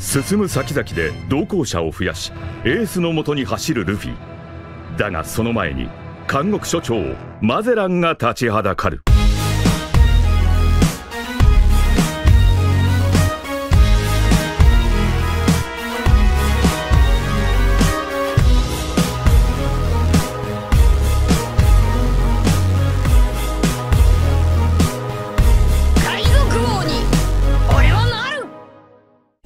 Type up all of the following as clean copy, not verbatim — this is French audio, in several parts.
進む先々で同行者を増やしエースのもとに走るルフィだがその前に監獄所長マゼランが立ちはだかる。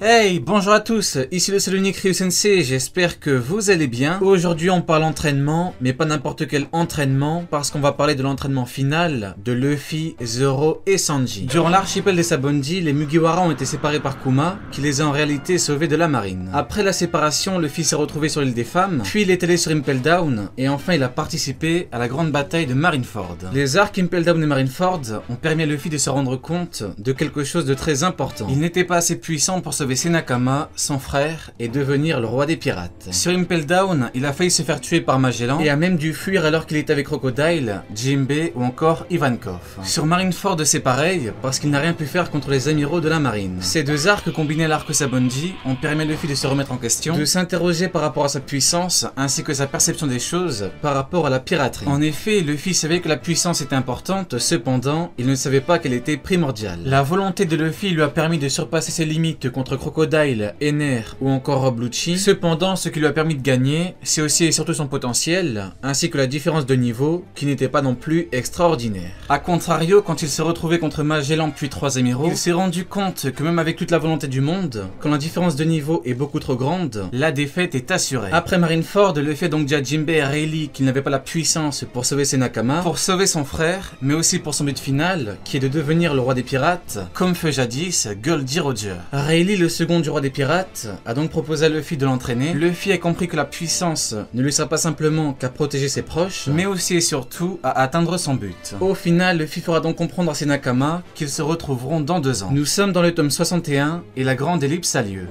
Hey, bonjour à tous, ici le seul unique Ryu Sensei, j'espère que vous allez bien. Aujourd'hui on parle entraînement, mais pas n'importe quel entraînement, parce qu'on va parler de l'entraînement final de Luffy, Zoro et Sanji. Durant l'archipel des Sabaody, les Mugiwara ont été séparés par Kuma, qui les a en réalité sauvés de la marine. Après la séparation, Luffy s'est retrouvé sur l'île des femmes, puis il est allé sur Impel Down, et enfin il a participé à la grande bataille de Marineford. Les arcs Impel Down et Marineford ont permis à Luffy de se rendre compte de quelque chose de très important. Il n'était pas assez puissant pour sauver ses Nakama, son frère, et devenir le roi des pirates. Sur Impel Down, il a failli se faire tuer par Magellan et a même dû fuir alors qu'il était avec Crocodile, Jinbei ou encore Ivankov. Sur Marineford c'est pareil, parce qu'il n'a rien pu faire contre les amiraux de la marine. Ces deux arcs combinés à l'arc Sabaody ont permis à Luffy de se remettre en question, de s'interroger par rapport à sa puissance, ainsi que sa perception des choses par rapport à la piraterie. En effet, Luffy savait que la puissance était importante, cependant, il ne savait pas qu'elle était primordiale. La volonté de Luffy lui a permis de surpasser ses limites contre Crocodile, Ener ou encore Rob Lucci. Cependant, ce qui lui a permis de gagner, c'est aussi et surtout son potentiel, ainsi que la différence de niveau, qui n'était pas non plus extraordinaire. A contrario, quand il s'est retrouvé contre Magellan puis trois amiraux, il s'est rendu compte que même avec toute la volonté du monde, quand la différence de niveau est beaucoup trop grande, la défaite est assurée. Après Marineford, Luffy a donc dit à Jinbei et à Rayleigh qu'il n'avait pas la puissance pour sauver ses Nakama, pour sauver son frère, mais aussi pour son but final, qui est de devenir le roi des pirates, comme fut jadis Goldie Roger. Rayleigh, le second du roi des pirates, a donc proposé à Luffy de l'entraîner. Luffy a compris que la puissance ne lui sert pas simplement qu'à protéger ses proches, mais aussi et surtout à atteindre son but. Au final, Luffy fera donc comprendre à ses Nakama qu'ils se retrouveront dans 2 ans. Nous sommes dans le tome 61 et la grande ellipse a lieu.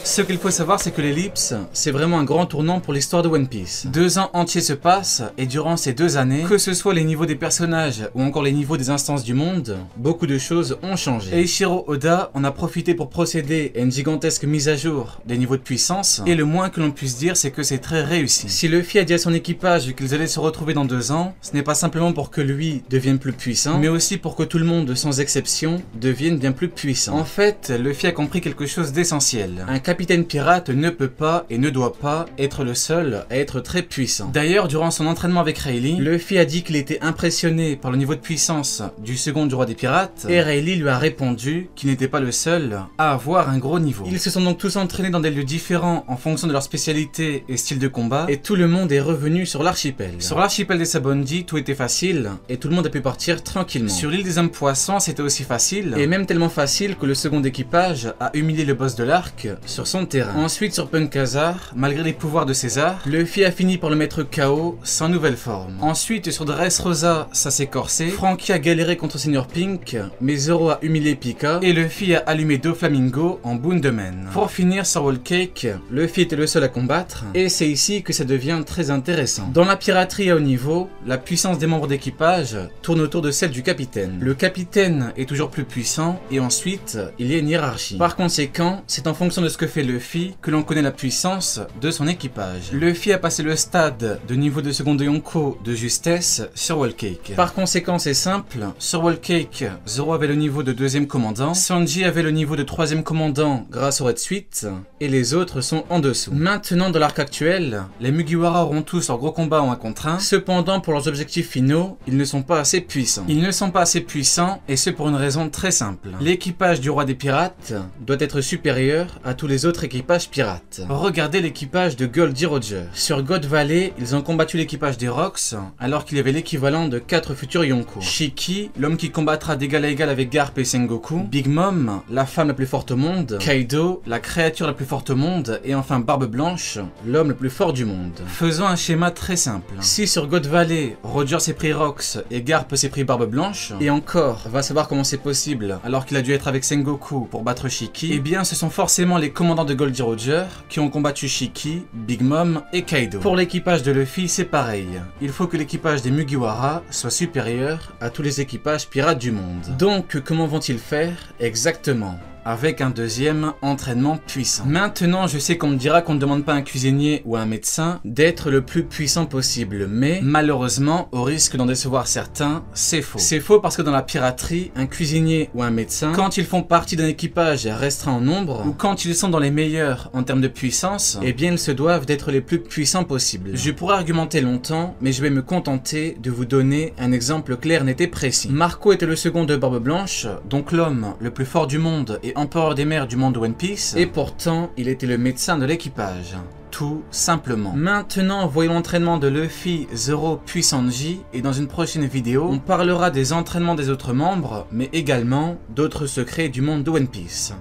Ce qu'il faut savoir, c'est que l'ellipse, c'est vraiment un grand tournant pour l'histoire de One Piece. 2 ans entiers se passent, et durant ces 2 années, que ce soit les niveaux des personnages ou encore les niveaux des instances du monde, beaucoup de choses ont changé. Eiichiro Oda en a profité pour procéder à une gigantesque mise à jour des niveaux de puissance, et le moins que l'on puisse dire, c'est que c'est très réussi. Si Luffy a dit à son équipage qu'ils allaient se retrouver dans 2 ans, ce n'est pas simplement pour que lui devienne plus puissant, mais aussi pour que tout le monde, sans exception, devienne bien plus puissant. En fait, Luffy a compris quelque chose d'essentiel. Un capitaine pirate ne peut pas et ne doit pas être le seul à être très puissant. D'ailleurs, durant son entraînement avec Rayleigh, Luffy a dit qu'il était impressionné par le niveau de puissance du second du roi des pirates, et Rayleigh lui a répondu qu'il n'était pas le seul à avoir un gros niveau. Ils se sont donc tous entraînés dans des lieux différents en fonction de leur spécialité et style de combat, et tout le monde est revenu sur l'archipel. Sur l'archipel des Sabaody, tout était facile, et tout le monde a pu partir tranquillement. Sur l'île des hommes poissons, c'était aussi facile, et même tellement facile que le second équipage a humilié le boss de l'arc sur son terrain. Ensuite, sur Punk Hazard, malgré les pouvoirs de César, Luffy a fini par le mettre KO sans nouvelle forme. Ensuite, sur Dressrosa, ça s'est corsé, Franky a galéré contre Senior Pink, mais Zoro a humilié Pika, et Luffy a allumé Doflamingo en Bundeman. Pour finir, sur Whole Cake, Luffy était le seul à combattre, et c'est ici que ça devient très intéressant. Dans la piraterie à haut niveau, la puissance des membres d'équipage tourne autour de celle du capitaine. Le capitaine est toujours plus puissant, et ensuite, il y a une hiérarchie. Par conséquent, c'est en fonction de ce que fait Luffy que l'on connaît la puissance de son équipage. Luffy a passé le stade de niveau de seconde Yonko de justesse sur Whole Cake. Par conséquent, c'est simple, sur Whole Cake, Zoro avait le niveau de 2e commandant, Sanji avait le niveau de 3e commandant grâce au Red Suite, et les autres sont en dessous. Maintenant, dans l'arc actuel, les Mugiwara auront tous leur gros combat en 1 contre 1, cependant pour leurs objectifs finaux, ils ne sont pas assez puissants. Ils ne sont pas assez puissants, et ce pour une raison très simple. L'équipage du roi des pirates doit être supérieur à tous les autres équipages pirates. Regardez l'équipage de Goldie Roger. Sur God Valley, ils ont combattu l'équipage des Rocks, alors qu'il y avait l'équivalent de 4 futurs Yonko. Shiki, l'homme qui combattra d'égal à égal avec Garp et Sengoku, Big Mom, la femme la plus forte au monde, Kaido, la créature la plus forte au monde, et enfin Barbe Blanche, l'homme le plus fort du monde. Faisons un schéma très simple. Si sur God Valley, Roger s'est pris Rocks et Garp s'est pris Barbe Blanche, et encore, va savoir comment c'est possible alors qu'il a dû être avec Sengoku pour battre Shiki, eh bien ce sont forcément les commandants commandants de Goldie Roger qui ont combattu Shiki, Big Mom et Kaido. Pour l'équipage de Luffy, c'est pareil. Il faut que l'équipage des Mugiwara soit supérieur à tous les équipages pirates du monde. Donc, comment vont-ils faire exactement ? Avec un deuxième entraînement puissant. Maintenant, je sais qu'on me dira qu'on ne demande pas à un cuisinier ou à un médecin d'être le plus puissant possible, mais malheureusement, au risque d'en décevoir certains, c'est faux. C'est faux parce que dans la piraterie, un cuisinier ou un médecin, quand ils font partie d'un équipage restreint en nombre, ou quand ils sont dans les meilleurs en termes de puissance, eh bien ils se doivent d'être les plus puissants possibles. Je pourrais argumenter longtemps, mais je vais me contenter de vous donner un exemple clair, net et précis. Marco était le second de Barbe Blanche, donc l'homme le plus fort du monde et empereur des mers du monde One Piece, et pourtant il était le médecin de l'équipage. Tout simplement. Maintenant, voyons l'entraînement de Luffy, Zoro puis Sanji, et dans une prochaine vidéo, on parlera des entraînements des autres membres, mais également d'autres secrets du monde de One Piece.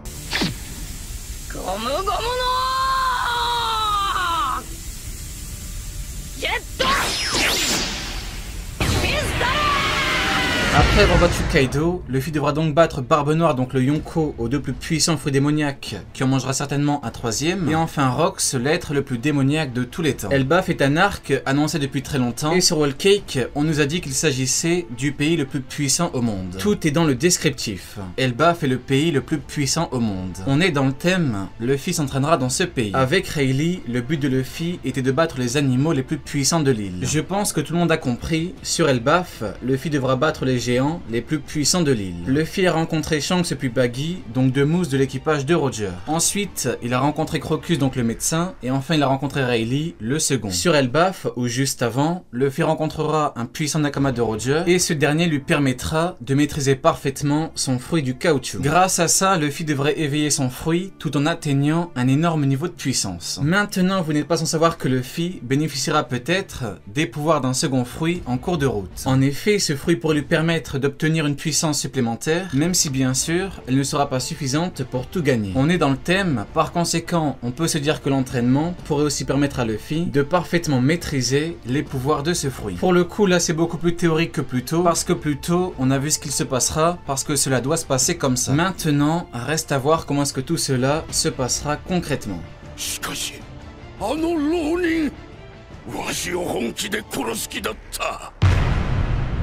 Après avoir battu Kaido, Luffy devra donc battre Barbe Noire, donc le Yonko, aux deux plus puissants fruits démoniaques, qui en mangera certainement un troisième, et enfin Rox, l'être le plus démoniaque de tous les temps. Elbaf est un arc annoncé depuis très longtemps, et sur Whole Cake, on nous a dit qu'il s'agissait du pays le plus puissant au monde. Tout est dans le descriptif. Elbaf est le pays le plus puissant au monde. On est dans le thème, Luffy s'entraînera dans ce pays. Avec Rayleigh, le but de Luffy était de battre les animaux les plus puissants de l'île. Je pense que tout le monde a compris, sur Elbaf, Luffy devra battre les géants les plus puissants de l'île. Luffy a rencontré Shanks puis Baggy, donc deux mousses de l'équipage de Roger. Ensuite, il a rencontré Crocus, donc le médecin, et enfin il a rencontré Rayleigh, le second. Sur Elbaf, ou juste avant, Luffy rencontrera un puissant Nakama de Roger, et ce dernier lui permettra de maîtriser parfaitement son fruit du caoutchouc. Grâce à ça, Luffy devrait éveiller son fruit tout en atteignant un énorme niveau de puissance. Maintenant, vous n'êtes pas sans savoir que Luffy bénéficiera peut-être des pouvoirs d'un second fruit en cours de route. En effet, ce fruit pourrait lui permettre d'obtenir une puissance supplémentaire, même si bien sûr, elle ne sera pas suffisante pour tout gagner. On est dans le thème, par conséquent, on peut se dire que l'entraînement pourrait aussi permettre à Luffy de parfaitement maîtriser les pouvoirs de ce fruit. Pour le coup, là c'est beaucoup plus théorique que plus tôt, parce que plus tôt, on a vu ce qu'il se passera, parce que cela doit se passer comme ça. Maintenant, reste à voir comment est-ce que tout cela se passera concrètement.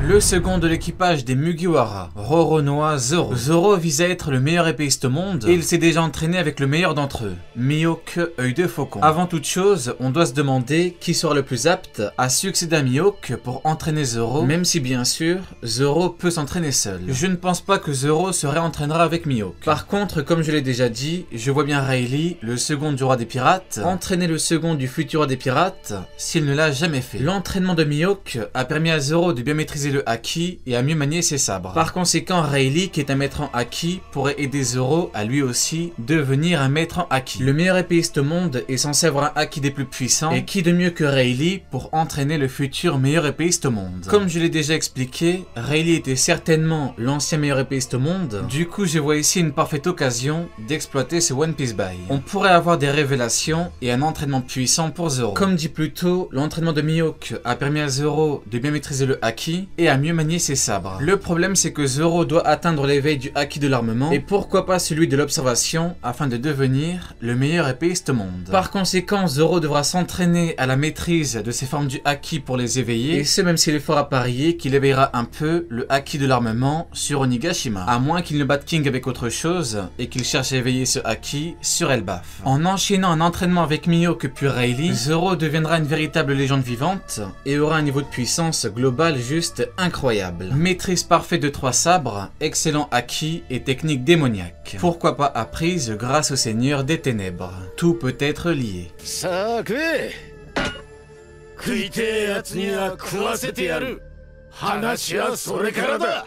Le second de l'équipage des Mugiwara, Roronoa Zoro. Zoro vise à être le meilleur épéiste au monde et il s'est déjà entraîné avec le meilleur d'entre eux, Mihawk, œil de faucon. Avant toute chose, on doit se demander qui sera le plus apte à succéder à Mihawk pour entraîner Zoro, même si bien sûr, Zoro peut s'entraîner seul. Je ne pense pas que Zoro se réentraînera avec Mihawk. Par contre, comme je l'ai déjà dit, je vois bien Rayleigh, le second du roi des pirates, entraîner le second du futur roi des pirates s'il ne l'a jamais fait. L'entraînement de Mihawk a permis à Zoro de bien maîtriser le haki et à mieux manier ses sabres. Par conséquent, Rayleigh, qui est un maître en haki, pourrait aider Zoro à lui aussi devenir un maître en haki. Le meilleur épéiste au monde est censé avoir un haki des plus puissants, et qui de mieux que Rayleigh pour entraîner le futur meilleur épéiste au monde. Comme je l'ai déjà expliqué, Rayleigh était certainement l'ancien meilleur épéiste au monde, du coup je vois ici une parfaite occasion d'exploiter ce One Piece Buy. On pourrait avoir des révélations et un entraînement puissant pour Zoro. Comme dit plus tôt, l'entraînement de Mihawk a permis à Zoro de bien maîtriser le haki et à mieux manier ses sabres. Le problème c'est que Zoro doit atteindre l'éveil du haki de l'armement et pourquoi pas celui de l'observation afin de devenir le meilleur épéiste au monde. Par conséquent, Zoro devra s'entraîner à la maîtrise de ces formes du haki pour les éveiller, et ce même s'il est fort à parier qu'il éveillera un peu le haki de l'armement sur Onigashima, à moins qu'il ne batte King avec autre chose et qu'il cherche à éveiller ce haki sur Elbaf. En enchaînant un entraînement avec Mihawk puis Rayleigh, Zoro deviendra une véritable légende vivante et aura un niveau de puissance global juste incroyable. Maîtrise parfaite de 3 sabres, excellent haki et technique démoniaque. Pourquoi pas apprise grâce au Seigneur des Ténèbres. Tout peut être lié.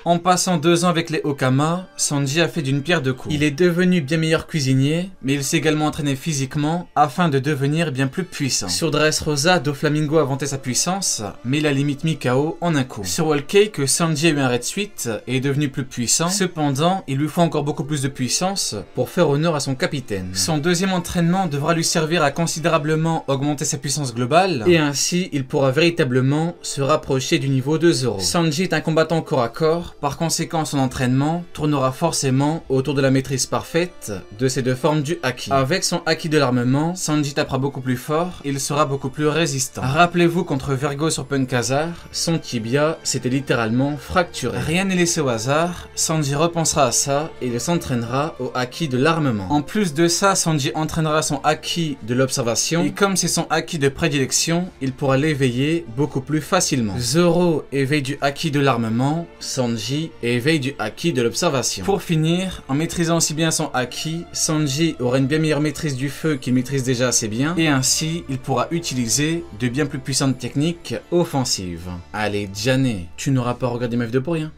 En passant 2 ans avec les Okama, Sanji a fait d'une pierre deux coups. Il est devenu bien meilleur cuisinier, mais il s'est également entraîné physiquement afin de devenir bien plus puissant. Sur Dressrosa, Doflamingo a vanté sa puissance, mais il a limite mis KO en un coup. Sur Whole Cake, Sanji a eu un raid suite et est devenu plus puissant, cependant il lui faut encore beaucoup plus de puissance pour faire honneur à son capitaine. Son deuxième entraînement devra lui servir à considérablement augmenter sa puissance globale, et ainsi il pourra véritablement se rapprocher du niveau de Zoro. Zoro. Sanji est un combattant corps à corps, par conséquent son entraînement tournera forcément autour de la maîtrise parfaite de ces deux formes du haki. Avec son haki de l'armement, Sanji tapera beaucoup plus fort, il sera beaucoup plus résistant. Rappelez-vous contre Vergo sur Punkazar, son tibia s'était littéralement fracturé. Rien n'est laissé au hasard, Sanji repensera à ça et il s'entraînera au haki de l'armement. En plus de ça, Sanji entraînera son haki de l'observation et comme c'est son haki de prédilection, il pourra l'éveiller beaucoup plus facilement. Zoro éveille du haki de l'armement, Sanji éveille du haki de l'observation. Pour finir, en maîtrisant aussi bien son haki, Sanji aura une bien meilleure maîtrise du feu qu'il maîtrise déjà assez bien et ainsi il pourra utiliser de bien plus puissantes techniques offensives. Allez, Jané, tu n'auras pas regardé ma vidéo pour rien.